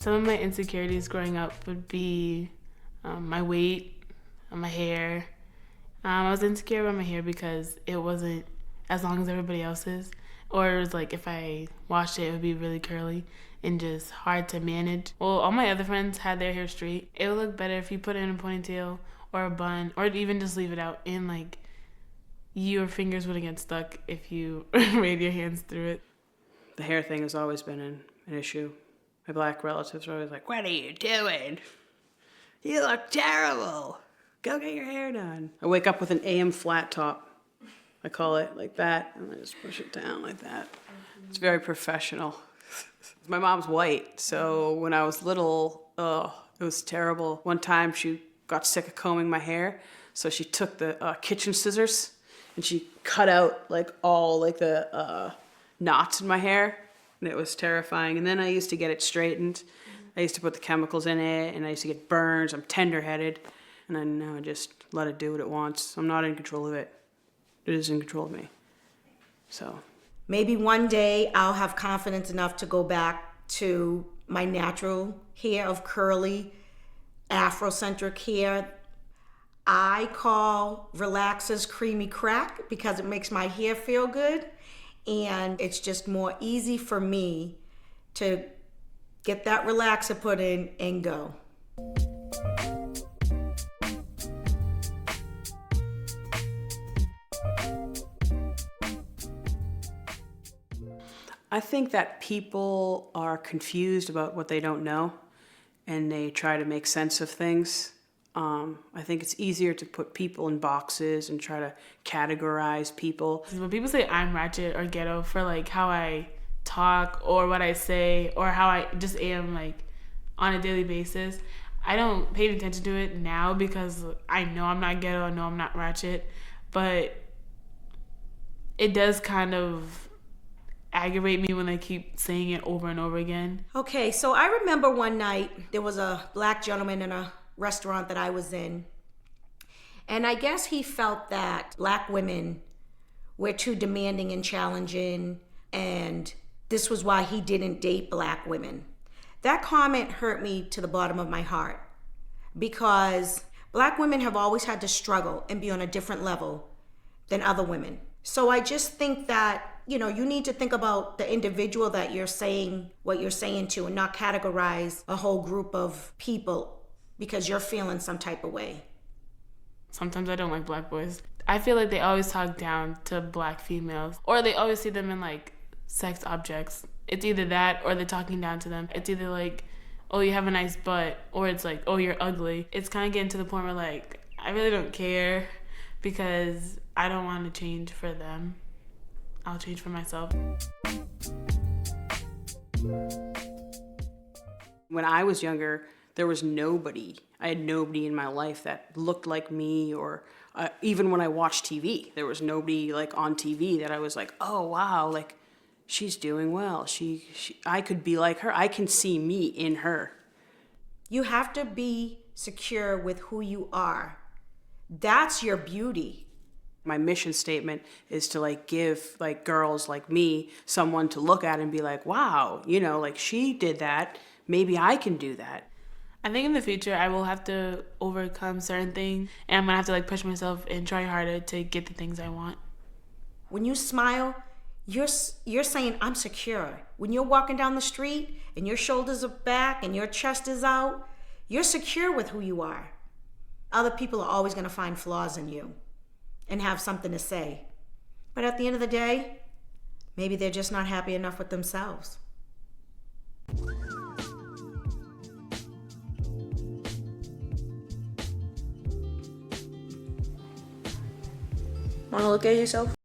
Some of my insecurities growing up would be my weight, my hair. I was insecure about my hair because it wasn't as long as everybody else's. Or it was like if I washed it, it would be really curly and just hard to manage. Well, all my other friends had their hair straight. It would look better if you put it in a ponytail or a bun, or even just leave it out, and like your fingers wouldn't get stuck if you ran your hands through it. The hair thing has always been an issue. My black relatives are always like, "What are you doing? You look terrible. Go get your hair done." I wake up with an AM flat top. I call it like that, and I just push it down like that. It's very professional. My mom's white, so when I was little, it was terrible. One time she got sick of combing my hair, so she took the kitchen scissors and she cut out like all like the knots in my hair, and it was terrifying. And then I used to get it straightened. I used to put the chemicals in it, and I used to get burns. I'm tender-headed, and then now I just let it do what it wants. I'm not in control of it. It is in control of me. So maybe one day I'll have confidence enough to go back to my natural hair of curly, Afrocentric hair. I call relaxers creamy crack because it makes my hair feel good, and it's just more easy for me to get that relaxer put in and go. I think that people are confused about what they don't know, and they try to make sense of things. I think it's easier to put people in boxes and try to categorize people. When people say I'm ratchet or ghetto for like how I talk or what I say or how I just am like on a daily basis, I don't pay attention to it now because I know I'm not ghetto, I know I'm not ratchet, but it does kind of aggravate me when they keep saying it over and over again. Okay, so I remember one night there was a black gentleman in a restaurant that I was in, and I guess he felt that black women were too demanding and challenging, and this was why he didn't date black women. That comment hurt me to the bottom of my heart because black women have always had to struggle and be on a different level than other women. So I just think that, you need to think about the individual that you're saying what you're saying to and not categorize a whole group of people because you're feeling some type of way. Sometimes I don't like black boys. I feel like they always talk down to black females, or they always see them in like sex objects. It's either that or they're talking down to them. It's either like, oh, you have a nice butt, or it's like, oh, you're ugly. It's kind of getting to the point where like, I really don't care because I don't want to change for them. I'll change for myself. When I was younger, there was nobody. I had nobody in my life that looked like me, or even when I watched TV, there was nobody like on TV that I was like, oh wow, like she's doing well. I could be like her. I can see me in her. You have to be secure with who you are. That's your beauty. My mission statement is to like give like girls like me someone to look at and be like, wow, like she did that. Maybe I can do that. I think in the future I will have to overcome certain things, and I'm gonna have to like push myself and try harder to get the things I want. When you smile, you're saying I'm secure. When you're walking down the street and your shoulders are back and your chest is out, you're secure with who you are. Other people are always gonna find flaws in you and have something to say. But at the end of the day, maybe they're just not happy enough with themselves. Want to look at yourself?